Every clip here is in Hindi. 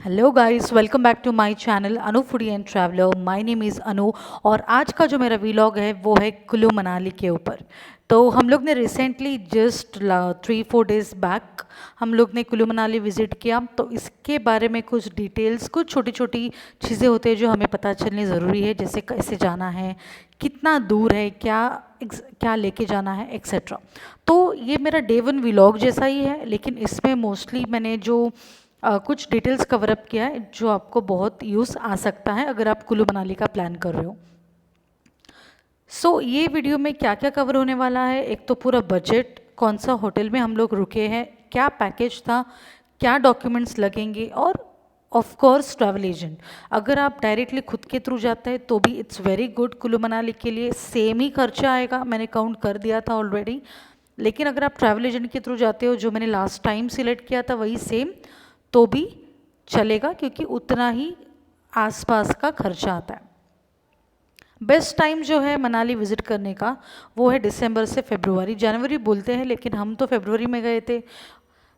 Hello guys, welcome back to my channel Anu foodie and traveller. My name is Anu और आज का जो मेरा वीलॉग है वो है कुल्लू मनाली के ऊपर। तो हम लोग ने रिसेंटली जस्ट 3-4 डेज बैक हम लोग ने कुल्लू मनाली विज़िट किया। तो इसके बारे में कुछ डिटेल्स, कुछ छोटी छोटी चीज़ें होती हैं जो हमें पता चलनी ज़रूरी है, जैसे कैसे जाना है, कितना दूर है, क्या लेके जाना है, एक्सेट्रा। तो ये मेरा डे 1 वीलॉग जैसा ही है, लेकिन इसमें मोस्टली मैंने जो कुछ डिटेल्स कवर अप किया है जो आपको बहुत यूज़ आ सकता है अगर आप कुल्लू मनाली का प्लान कर रहे हो। ये वीडियो में क्या क्या कवर होने वाला है, एक तो पूरा बजट, कौन सा होटल में हम लोग रुके हैं, क्या पैकेज था, क्या डॉक्यूमेंट्स लगेंगे, और ऑफ कोर्स ट्रैवल एजेंट। अगर आप डायरेक्टली खुद के थ्रू जाते हैं तो भी it's very good. Kullu Manali के लिए सेम ही खर्चा आएगा, मैंने काउंट कर दिया था ऑलरेडी। लेकिन अगर आप ट्रैवल एजेंट के थ्रू जाते हो, जो मैंने लास्ट टाइम सिलेक्ट किया था वही सेम, तो भी चलेगा, क्योंकि उतना ही आसपास का खर्चा आता है। बेस्ट टाइम जो है मनाली विज़िट करने का वो है दिसंबर से फरवरी। जनवरी बोलते हैं लेकिन हम तो फरवरी में गए थे।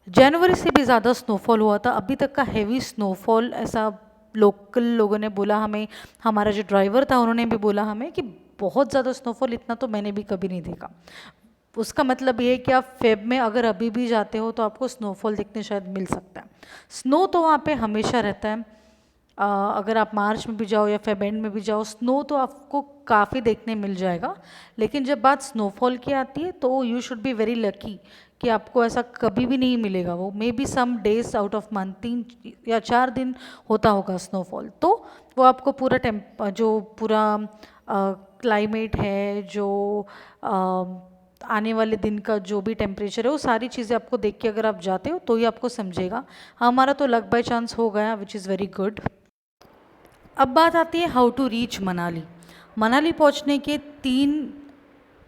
जनवरी से भी ज़्यादा स्नोफॉल हुआ था, अभी तक का हैवी स्नोफॉल ऐसा लोकल लोगों ने बोला हमें। हमारा जो ड्राइवर था उन्होंने भी बोला हमें कि बहुत ज़्यादा स्नोफॉल, इतना तो मैंने भी कभी नहीं देखा। उसका मतलब ये है कि आप फेब में अगर अभी भी जाते हो तो आपको स्नोफॉल देखने शायद मिल सकता है। स्नो तो वहाँ पे हमेशा रहता है। अगर आप मार्च में भी जाओ या फेब एंड में भी जाओ, स्नो तो आपको काफ़ी देखने मिल जाएगा। लेकिन जब बात स्नोफॉल की आती है तो you should be very lucky कि आपको ऐसा कभी भी नहीं मिलेगा। वो may be some days out of month, 3 या 4 दिन होता होगा स्नोफॉल। तो वो आपको पूरा जो पूरा क्लाइमेट है, जो आने वाले दिन का जो भी टेम्परेचर है, वो सारी चीज़ें आपको देख के अगर आप जाते हो तो ही आपको समझेगा। हमारा तो लक बाय चांस हो गया, विच इज़ वेरी गुड। अब बात आती है how to reach Manali. Manali पहुंचने के 3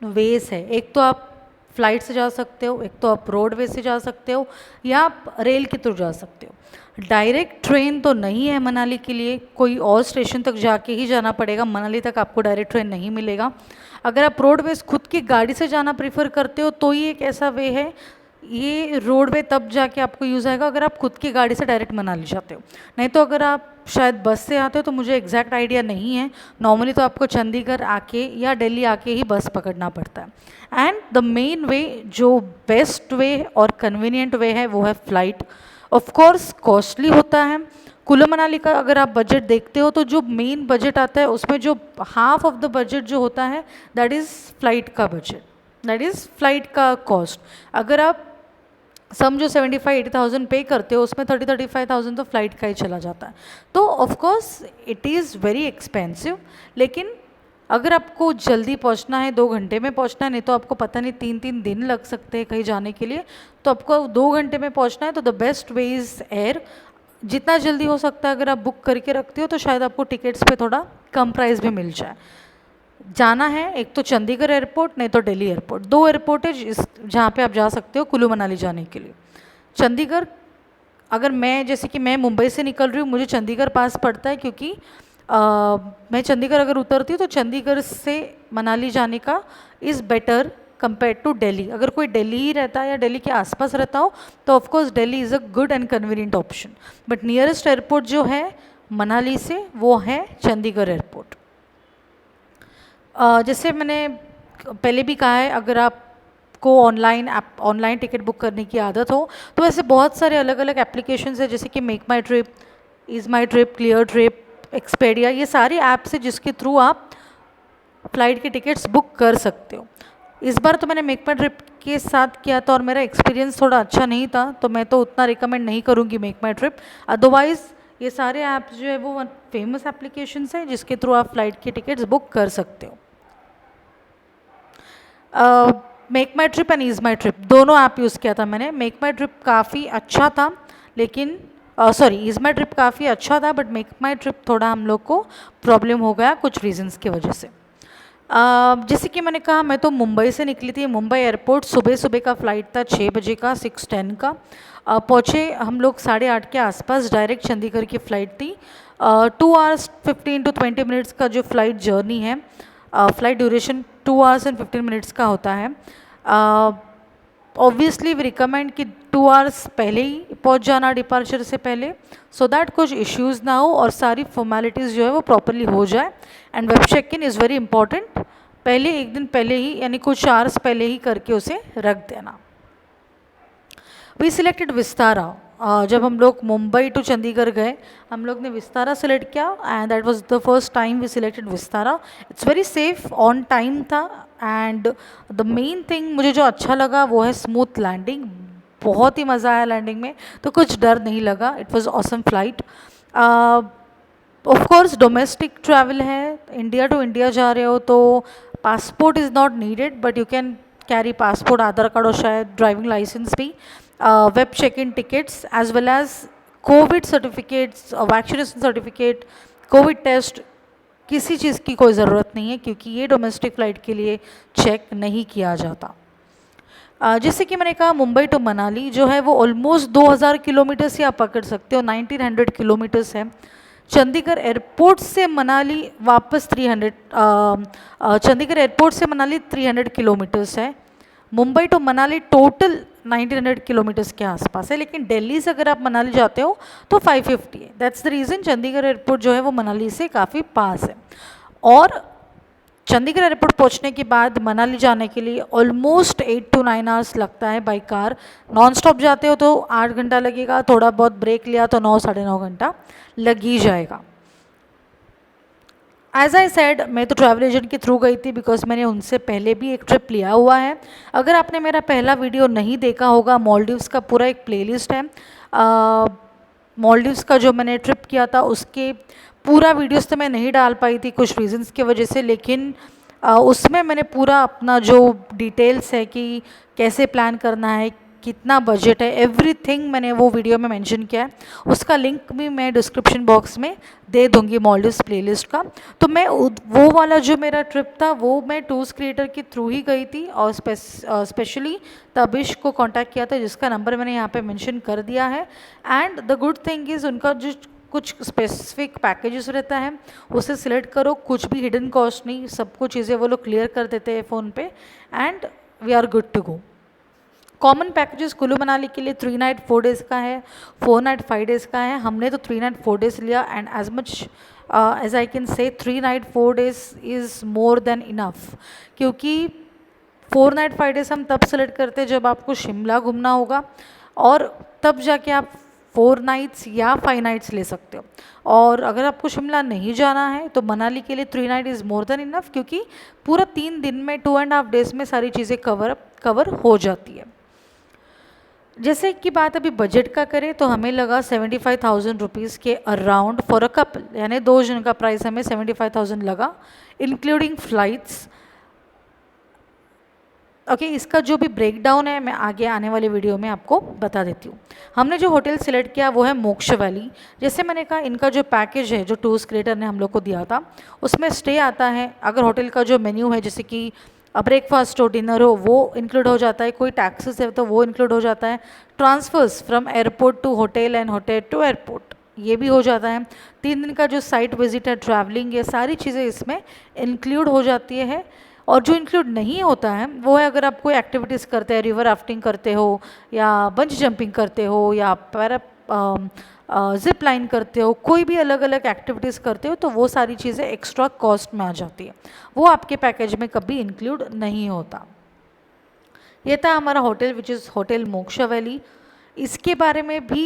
वेज है। एक तो आप फ्लाइट से जा सकते हो, एक तो आप रोडवे से जा सकते हो, या आप रेल के थ्रू जा सकते हो। डायरेक्ट ट्रेन तो नहीं है मनाली के लिए, कोई और स्टेशन तक जाके ही जाना पड़ेगा। मनाली तक आपको डायरेक्ट ट्रेन नहीं मिलेगा। अगर आप रोडवेज खुद की गाड़ी से जाना प्रीफर करते हो तो ही एक ऐसा वे है। ये रोडवे तब जाके आपको यूज़ आएगा अगर आप खुद की गाड़ी से डायरेक्ट मनाली जाते हो। नहीं तो अगर आप शायद बस से आते हो तो मुझे एग्जैक्ट आइडिया नहीं है। नॉर्मली तो आपको चंडीगढ़ आके या दिल्ली आके ही बस पकड़ना पड़ता है। एंड द मेन वे, जो बेस्ट वे और कन्वीनियंट वे है, वो है फ्लाइट। ऑफ कोर्स कॉस्टली होता है। कुल्लू मनाली का अगर आप बजट देखते हो तो जो मेन बजट आता है उसमें जो हाफ ऑफ द बजट जो होता है दैट इज़ फ्लाइट का बजट, दैट इज़ फ्लाइट का कॉस्ट। अगर आप समझो 75-80,000 पे करते हो, उसमें 30-35,000 तो फ्लाइट का ही चला जाता है। तो of course it is very expensive. लेकिन अगर आपको जल्दी पहुंचना है, 2 घंटे में पहुंचना है, नहीं तो आपको पता नहीं 3-3 दिन लग सकते हैं कहीं जाने के लिए, तो आपको 2 घंटे में पहुंचना है तो the best way is air. जितना जल्दी हो सकता है अगर आप बुक करके रखते हो तो शायद आपको टिकट्स पे थोड़ा कम प्राइस भी मिल जाए। जाना है एक तो चंडीगढ़ एयरपोर्ट, नहीं तो दिल्ली एयरपोर्ट। 2 एयरपोर्ट है जहाँ पे आप जा सकते हो कुल्लू मनाली जाने के लिए। चंडीगढ़, अगर मैं जैसे कि मैं मुंबई से निकल रही हूँ, मुझे चंडीगढ़ पास पड़ता है, क्योंकि मैं चंडीगढ़ अगर उतरती हूँ तो चंडीगढ़ से मनाली जाने का is better compare to Delhi. अगर कोई दिल्ली ही रहता है या दिल्ली के आसपास रहता हो तो of course Delhi is a good and convenient option. But nearest airport जो है मनाली से वो है चंडीगढ़ एयरपोर्ट। जैसे मैंने पहले भी कहा है, अगर आपको ऑनलाइन टिकट बुक करने की आदत हो तो ऐसे बहुत सारे अलग अलग एप्लीकेशंस है, जैसे कि make my trip, is my trip, clear trip, Expedia. ये सारे ऐप्स है जिसके थ्रू आप फ्लाइट की टिकट्स बुक कर सकते हो। इस बार तो मैंने मेक माई ट्रिप के साथ किया था और मेरा एक्सपीरियंस थोड़ा अच्छा नहीं था, तो मैं तो उतना रिकमेंड नहीं करूँगी मेक माई ट्रिप। अदरवाइज़ ये सारे ऐप्स जो है वो फेमस एप्लीकेशंस हैं जिसके थ्रू आप फ्लाइट की टिकट्स बुक कर सकते हो। Make my trip and ease my trip दोनों ऐप यूज़ किया था मैंने। मेक माई ट्रिप काफ़ी अच्छा था, लेकिन सॉरी, ईज़ माई ट्रिप काफ़ी अच्छा था, बट मेक माई ट्रिप थोड़ा हम लोग को प्रॉब्लम हो गया कुछ रीजंस की वजह से। जैसे कि मैंने कहा, मैं तो मुंबई से निकली थी। मुंबई एयरपोर्ट सुबह सुबह का फ़्लाइट था, 6 बजे का, 6:10 का। पहुँचे हम लोग 8:30 के आसपास। डायरेक्ट चंडीगढ़ की फ़्लाइट थी। 2 आवर्स 15 to 20 मिनट्स का जो फ़्लाइट जर्नी है, flight duration 2 hours and 15 minutes का होता है। ऑब्वियसली वी रिकमेंड कि 2 आवर्स पहले ही पहुंच जाना डिपार्चर से पहले, सो दैट कुछ इश्यूज़ ना हो और सारी फॉर्मेलिटीज़ जो है वो प्रॉपरली हो जाए। And web check in is very important, पहले एक दिन पहले ही यानी कुछ आवर्स पहले ही करके उसे रख देना। We selected Vistara. जब हम लोग मुंबई टू चंडीगढ़ गए, हम लोग ने विस्तारा सेलेक्ट किया and that was the first time we selected Vistara. It's very safe, on time था एंड द मेन थिंग मुझे जो अच्छा लगा वो है स्मूथ लैंडिंग। बहुत ही मज़ा आया लैंडिंग में, तो कुछ डर नहीं लगा। It was awesome flight. Of course domestic travel है, इंडिया टू इंडिया जा रहे हो तो passport is not needed, but you can carry passport, Aadhaar card और शायद ड्राइविंग लाइसेंस भी, web check in tickets as well as covid certificates, vaccination certificate, covid test, किसी चीज़ की कोई ज़रूरत नहीं है क्योंकि ये डोमेस्टिक फ़्लाइट के लिए चेक नहीं किया जाता। जैसे कि मैंने कहा मुंबई टू मनाली जो है वो ऑलमोस्ट 2000 किलोमीटर्स ही आप पकड़ सकते हो, 1900 किलोमीटर्स है। चंडीगढ़ एयरपोर्ट से मनाली वापस 300, चंडीगढ़ एयरपोर्ट से मनाली 300 किलोमीटर्स है। Mumbai to Manali total 1900 kilometres के आसपास है, लेकिन दिल्ली से अगर आप मनाली जाते हो तो 550 है। That's the reason Chandigarh airport जो है वो मनाली से काफ़ी पास है। और चंडीगढ़ एयरपोर्ट पहुंचने के बाद मनाली जाने के लिए ऑलमोस्ट 8 to 9 आवर्स लगता है बाई कार। नॉन स्टॉप जाते हो तो 8 घंटा लगेगा, थोड़ा बहुत ब्रेक लिया तो 9 साढ़े 9 घंटा लग ही जाएगा। एज आई सेड, मैं तो ट्रैवल एजेंट के थ्रू गई थी बिकॉज मैंने उनसे पहले भी एक ट्रिप लिया हुआ है। अगर आपने मेरा पहला वीडियो नहीं देखा होगा, मालदीव्स का पूरा एक प्लेलिस्ट है। मालदीव्स का जो मैंने ट्रिप किया था उसके पूरा वीडियोस तो मैं नहीं डाल पाई थी कुछ रीजंस की वजह से, लेकिन उसमें मैंने पूरा अपना जो डिटेल्स है कि कैसे प्लान करना है, कितना बजट है, एवरीथिंग मैंने वो वीडियो में मेंशन किया है। उसका लिंक भी मैं डिस्क्रिप्शन बॉक्स में दे दूंगी मालदीव्स प्लेलिस्ट का। तो मैं वो वाला जो मेरा ट्रिप था वो मैं टूर्स क्रिएटर के थ्रू ही गई थी और स्पेशली तबिश को कांटेक्ट किया था जिसका नंबर मैंने यहाँ पे मेंशन कर दिया है। And the good thing is उनका जो कुछ स्पेसिफिक पैकेजेस रहता है उसे सिलेक्ट करो, कुछ भी हिडन कॉस्ट नहीं, सब कुछ चीज़ें वो लोग क्लियर कर देते हैं फ़ोन पे and we are good to go. Common packages Kullu Manali के लिए 3 नाइट 4 डेज़ का है, 4 नाइट 5 डेज़ का है। हमने तो 3 नाइट 4 डेज़ लिया and as much as I can say 3 night 4 days is more than enough, क्योंकि 4 नाइट 5 डेज़ हम तब सेलेक्ट करते हैं जब आपको शिमला घूमना होगा और तब जाके आप 4 नाइट्स या 5 नाइट्स ले सकते हो। और अगर आपको शिमला नहीं जाना है तो मनाली के लिए 3 night is more than enough, क्योंकि पूरा 3 दिन में 2.5 डेज़ में सारी चीज़ें कवर हो जाती है। जैसे कि बात अभी बजट का करें तो हमें लगा 75,000 रुपीज़ के अराउंड फॉर अ कपल, यानी 2 जन का प्राइस हमें 75,000 लगा इंक्लूडिंग फ़्लाइट्स। ओके, इसका जो भी ब्रेक डाउन है मैं आगे आने वाले वीडियो में आपको बता देती हूँ। हमने जो होटल सिलेक्ट किया वो है मोक्ष वैली। जैसे मैंने कहा इनका जो पैकेज है जो टूर्स क्रिएटर ने हम लोग को दिया था उसमें स्टे आता है। अगर होटल का जो मेन्यू है जैसे कि ब्रेकफास्ट हो, डिनर हो, वो इंक्लूड हो जाता है, कोई टैक्सेस है तो वो इंक्लूड हो जाता है, transfers from airport to hotel and hotel to airport ये भी हो जाता है, 3 दिन का जो साइट विजिट है, ट्रैवलिंग, ये सारी चीज़ें इसमें इंक्लूड हो जाती है। और जो इंक्लूड नहीं होता है वो है अगर आप कोई एक्टिविटीज़ करते हैं, रिवर राफ्टिंग करते हो या बंच जंपिंग करते हो या पैरा जिप लाइन करते हो, कोई भी अलग अलग एक्टिविटीज़ करते हो तो वो सारी चीज़ें एक्स्ट्रा कॉस्ट में आ जाती है, वो आपके पैकेज में कभी इंक्लूड नहीं होता। ये था हमारा hotel which is hotel moksha valley. इसके बारे में भी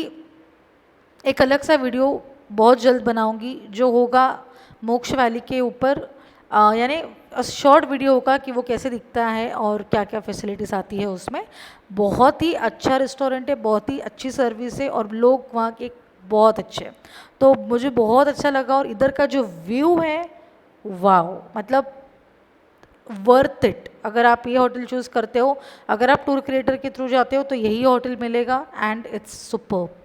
एक अलग सा वीडियो बहुत जल्द बनाऊंगी जो होगा मोक्ष वैली के ऊपर, यानी शॉर्ट वीडियो होगा कि वो कैसे दिखता है और क्या क्या फैसिलिटीज़ आती है उसमें। बहुत ही अच्छा रेस्टोरेंट है, बहुत ही अच्छी सर्विस है और लोग वहाँ के बहुत अच्छे हैं, तो मुझे बहुत अच्छा लगा। और इधर का जो व्यू है वाओ, मतलब वर्थ इट। अगर आप ये होटल चूज़ करते हो, अगर आप टूर क्रिएटर के थ्रू जाते हो तो यही होटल मिलेगा एंड इट्स सुपर्ब।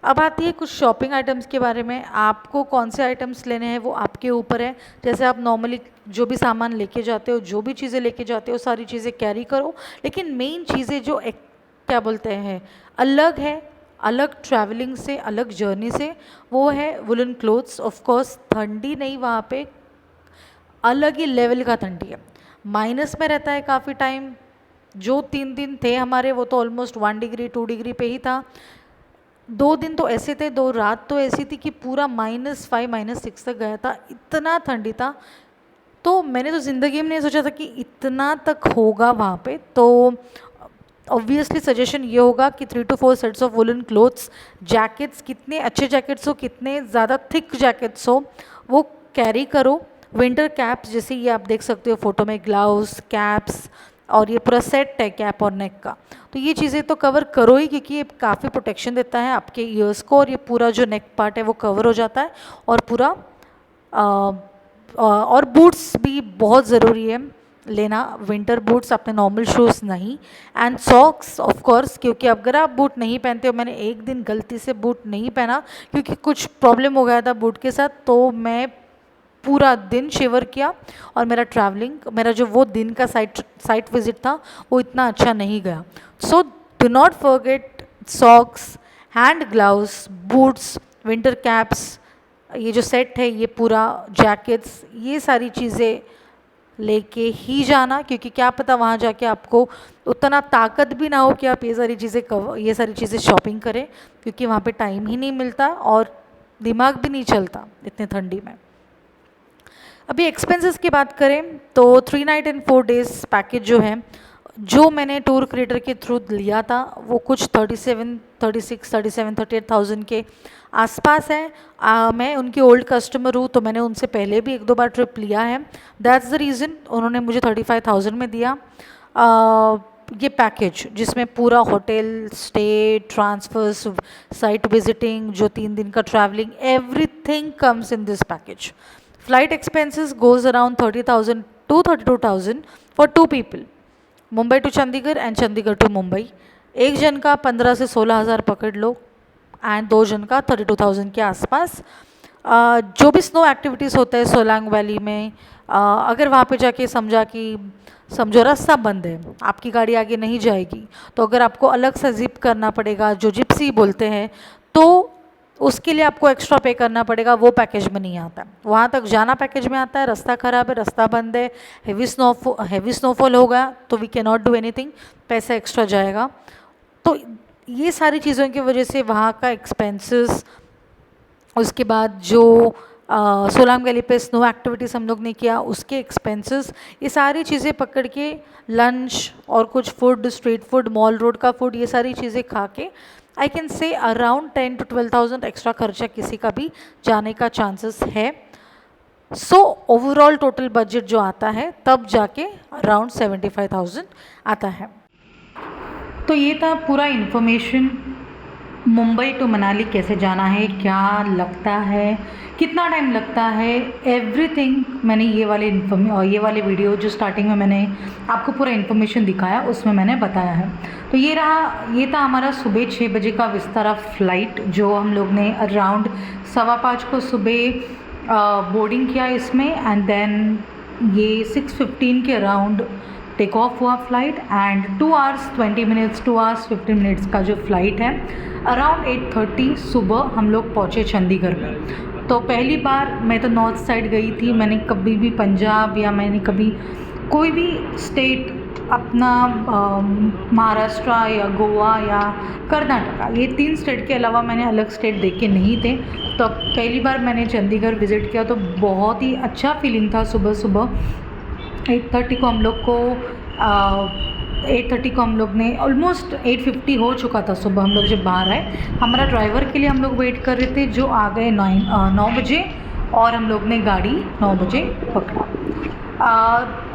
अब आती है कुछ शॉपिंग आइटम्स के बारे में। आपको कौन से आइटम्स लेने हैं वो आपके ऊपर है। जैसे आप नॉर्मली जो भी सामान लेके जाते हो, जो भी चीज़ें लेके जाते हो, सारी चीज़ें कैरी करो, लेकिन मेन चीज़ें जो एक क्या बोलते हैं अलग है, अलग ट्रैवलिंग से, अलग जर्नी से, वो है वुलन क्लोथ्स। ऑफ कोर्स ठंडी नहीं, वहाँ पे अलग ही लेवल का ठंडी है, माइनस में रहता है काफ़ी टाइम, जो 3 दिन थे हमारे वो तो ऑलमोस्ट 1 डिग्री 2 डिग्री पे ही था। 2 दिन तो ऐसे थे, 2 रात तो ऐसी थी कि पूरा -5 -6 तक गया था, इतना ठंडी था। तो मैंने तो ज़िंदगी में नहीं सोचा था कि इतना तक होगा वहाँ पे। तो ऑब्वियसली सजेशन ये होगा कि 3 to 4 sets of woollen clothes, jackets, कितने अच्छे जैकेट्स हो, कितने ज़्यादा थिक जैकेट्स हो, वो कैरी करो। विंटर कैप्स, जैसे ये आप देख सकते हो फोटो में, ग्लव्स, कैप्स, और ये पूरा सेट है कैप और नेक का। तो ये चीज़ें तो कवर करो ही, क्योंकि ये काफ़ी प्रोटेक्शन देता है आपके ईयर्स को, और ये पूरा जो नेक पार्ट है वो कवर हो जाता है। और पूरा और बूट्स भी बहुत ज़रूरी है लेना, विंटर बूट्स, अपने नॉर्मल शूज़ नहीं। एंड सॉक्स ऑफ कोर्स, क्योंकि अगर आप बूट नहीं पहनते हो, मैंने एक दिन गलती से बूट नहीं पहना क्योंकि कुछ प्रॉब्लम हो गया था बूट के साथ, तो मैं पूरा दिन शिवर किया, और मेरा ट्रैवलिंग, मेरा जो वो दिन का साइट विजिट था वो इतना अच्छा नहीं गया। So do not forget socks, hand gloves, boots, winter caps, ये जो सेट है, ये पूरा जैकेट्स, ये सारी चीज़ें लेके ही जाना, क्योंकि क्या पता वहाँ जाके आपको उतना ताकत भी ना हो कि आप ये सारी चीज़ें शॉपिंग करें, क्योंकि वहाँ पे टाइम ही नहीं मिलता और दिमाग भी नहीं चलता इतनी ठंडी में। अभी एक्सपेंसेस की बात करें तो 3 नाइट एंड 4 डेज़ पैकेज जो है, जो मैंने टूर क्रिएटर के थ्रू लिया था, वो कुछ 38,000 के आसपास है। मैं उनकी ओल्ड कस्टमर हूँ, तो मैंने उनसे पहले भी 1-2 बार ट्रिप लिया है। दैट्स द रीज़न उन्होंने मुझे 35,000 में दिया ये पैकेज, जिसमें पूरा hotel stay, transfers, site visiting, जो 3 दिन का travelling, everything comes in this package. Flight expenses goes around 30,000 to 32,000 for 2 people, Mumbai to Chandigarh and Chandigarh to Mumbai. एक जन का 15 से 16,000 पकड़ लो, एंड 2 जन का 32,000 के आसपास। जो भी स्नो एक्टिविटीज़ होता है सोलांग वैली में, अगर वहाँ पे जाके समझो रास्ता बंद है, आपकी गाड़ी आगे नहीं जाएगी, तो अगर आपको अलग से जिप करना पड़ेगा, जो जिप्सी बोलते हैं, तो उसके लिए आपको एक्स्ट्रा पे करना पड़ेगा, वो पैकेज में नहीं आता। वहाँ तक जाना पैकेज में आता है, रास्ता ख़राब है, रास्ता बंद है, हेवी स्नोफॉल होगा तो we can not do anything, पैसा एक्स्ट्रा जाएगा। तो ये सारी चीज़ों की वजह से वहाँ का एक्सपेंसेस, उसके बाद जो सोलांग वैली पे स्नो एक्टिविटीज़ हम लोग ने किया उसके एक्सपेंसेस, ये सारी चीज़ें पकड़ के, लंच और कुछ food, street food, mall road का फूड, ये सारी चीज़ें खा के आई कैन से अराउंड 10 to 12,000 एक्स्ट्रा खर्चा किसी का भी जाने का चांसेस है। सो ओवरऑल टोटल बजट जो आता है तब जाके अराउंड 75,000 आता है। तो ये था पूरा इन्फॉर्मेशन, मुंबई टू मनाली कैसे जाना है, क्या लगता है, कितना टाइम लगता है, एवरीथिंग मैंने ये वाले वीडियो जो स्टार्टिंग में मैंने आपको पूरा इन्फॉर्मेशन दिखाया उसमें मैंने बताया है। तो ये था हमारा सुबह 6 बजे का विस्तारा फ़्लाइट, जो हम लोग ने अराउंड 5:15 को सुबह बोर्डिंग किया इसमें, एंड देन ये 6:15 के अराउंड टेक ऑफ हुआ flight, and 2 hours 20 minutes 2 hours 15 minutes का जो फ़्लाइट है, अराउंड 8:30 सुबह हम लोग पहुँचे चंडीगढ़ में। तो पहली बार मैं तो नॉर्थ साइड गई थी, मैंने कभी भी पंजाब या मैंने कभी कोई भी स्टेट अपना महाराष्ट्र या गोवा या कर्नाटका, ये 3 स्टेट के अलावा मैंने अलग स्टेट देखे नहीं थे। तो पहली बार मैंने चंडीगढ़ विज़िट किया, तो बहुत ही अच्छा फीलिंग था। सुबह सुबह 8:30 को हम लोग को 8:30 को हम लोग ने ऑलमोस्ट 8:50 हो चुका था सुबह हम लोग जब बाहर आए। हमारा ड्राइवर के लिए हम लोग वेट कर रहे थे, जो आ गए 9 बजे, और हम लोग ने गाड़ी 9 बजे पकड़ा।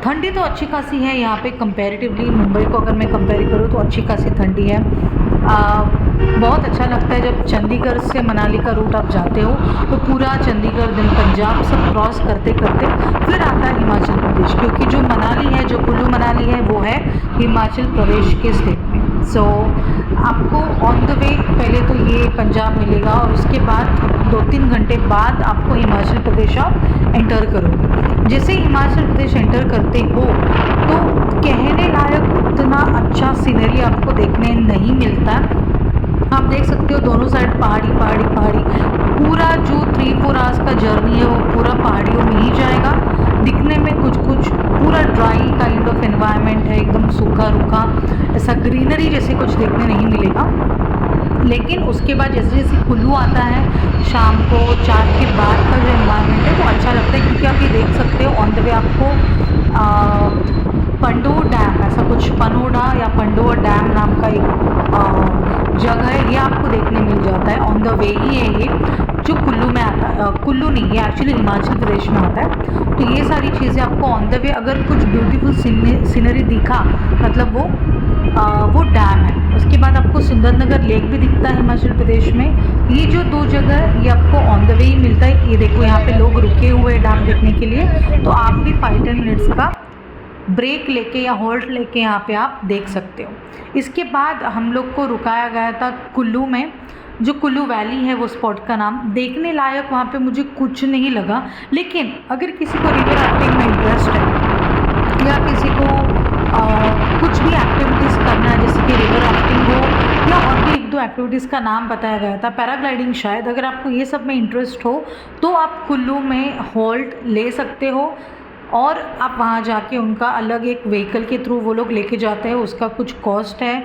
ठंडी तो अच्छी खासी है यहाँ पे कंपैरेटिवली, मुंबई को अगर मैं कंपेयर करूँ तो अच्छी खासी ठंडी है। बहुत अच्छा लगता है जब चंडीगढ़ से मनाली का रूट आप जाते हो, तो पूरा चंडीगढ़ दिन पंजाब सब क्रॉस करते करते फिर आता है हिमाचल प्रदेश, क्योंकि जो मनाली है, जो कुल्लू मनाली है, वो है हिमाचल प्रदेश के स्टेट में। सो आपको ऑन द वे पहले तो ये पंजाब मिलेगा, और उसके बाद 2-3 घंटे बाद आपको हिमाचल प्रदेश आप एंटर करोगे। जैसे ही हिमाचल प्रदेश एंटर करते हो तो कहने लायक उतना अच्छा सीनरी आपको देखने नहीं मिलता। आप देख सकते हो दोनों साइड पहाड़ी पहाड़ी पहाड़ी, पूरा जो 3-4 आवर्स का जर्नी है वो पूरा पहाड़ियों में ही जाएगा। दिखने में कुछ कुछ पूरा ड्राई काइंड ऑफ एनवायरनमेंट है, एकदम सूखा रूखा ऐसा ग्रीनरी जैसे कुछ देखने नहीं मिलेगा। लेकिन उसके बाद जैसे जैसे कुल्लू आता है शाम को 4 के बाद का जो एनवायरनमेंट है वो अच्छा लगता है, क्योंकि आप ये देख सकते हो ऑन द वे आपको पंडोह डैम, ऐसा कुछ पनोडा या पंडोह डैम नाम का एक जगह है, ये आपको देखने मिल जाता है। ऑन द वे ही है ये, जो कुल्लू में आता है, कुल्लू नहीं, ये एक्चुअली हिमाचल प्रदेश में आता है। तो ये सारी चीज़ें आपको ऑन द वे, अगर कुछ ब्यूटीफुल सीनरी दिखा मतलब वो डैम है। उसके बाद आपको सुंदरनगर लेक भी दिखता है हिमाचल प्रदेश में। ये जो 2 जगह है ये आपको ऑन द वे ही मिलता है। ये देखो यहाँ पे लोग रुके हुए हैं डैम देखने के लिए, तो आप भी 5-10 मिनट्स का ब्रेक लेके या होल्ड लेके यहाँ पे आप देख सकते हो। इसके बाद हम लोग को रुकाया गया था कुल्लू में, जो कुल्लू वैली है वो स्पॉट का नाम। देखने लायक वहाँ पे मुझे कुछ नहीं लगा, लेकिन अगर किसी को रिवर राफ्टिंग में इंटरेस्ट है या किसी को कुछ भी एक्टिविटीज़ करना है, जैसे कि रिवर राफ्टिंग हो या और भी 1-2 एक्टिविटीज़ का नाम बताया गया था, पैराग्लाइडिंग शायद, अगर आपको ये सब में इंटरेस्ट हो तो आप कुल्लू में होल्ड ले सकते हो। और आप वहाँ जाके उनका अलग एक व्हीकल के थ्रू वो लोग लेके जाते हैं, उसका कुछ कॉस्ट है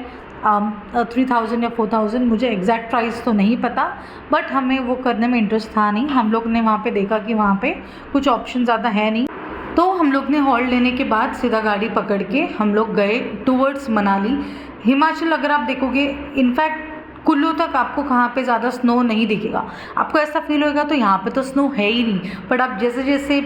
3000 या 4000, मुझे एग्जैक्ट प्राइस तो नहीं पता, बट हमें वो करने में इंटरेस्ट था नहीं। हम लोग ने वहाँ पे देखा कि वहाँ पे कुछ ऑप्शन ज़्यादा है नहीं, तो हम लोग ने हॉल्ट लेने के बाद सीधा गाड़ी पकड़ के हम लोग गए टूवर्ड्स मनाली। हिमाचल अगर आप देखोगे, इनफैक्ट कुल्लू तक आपको कहाँ पे ज़्यादा स्नो नहीं दिखेगा, आपको ऐसा फील होएगा तो यहाँ पे तो स्नो है ही नहीं, बट आप जैसे जैसे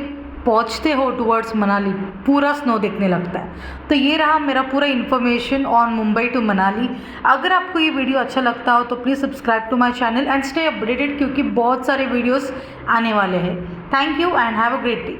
पहुँचते हो टूवर्ड्स मनाली पूरा स्नो दिखने लगता है। तो ये रहा मेरा पूरा information on Mumbai to Manali. अगर आपको ये वीडियो अच्छा लगता हो तो please subscribe to my channel and stay updated, क्योंकि बहुत सारे वीडियोस आने वाले हैं। Thank you and have a great day.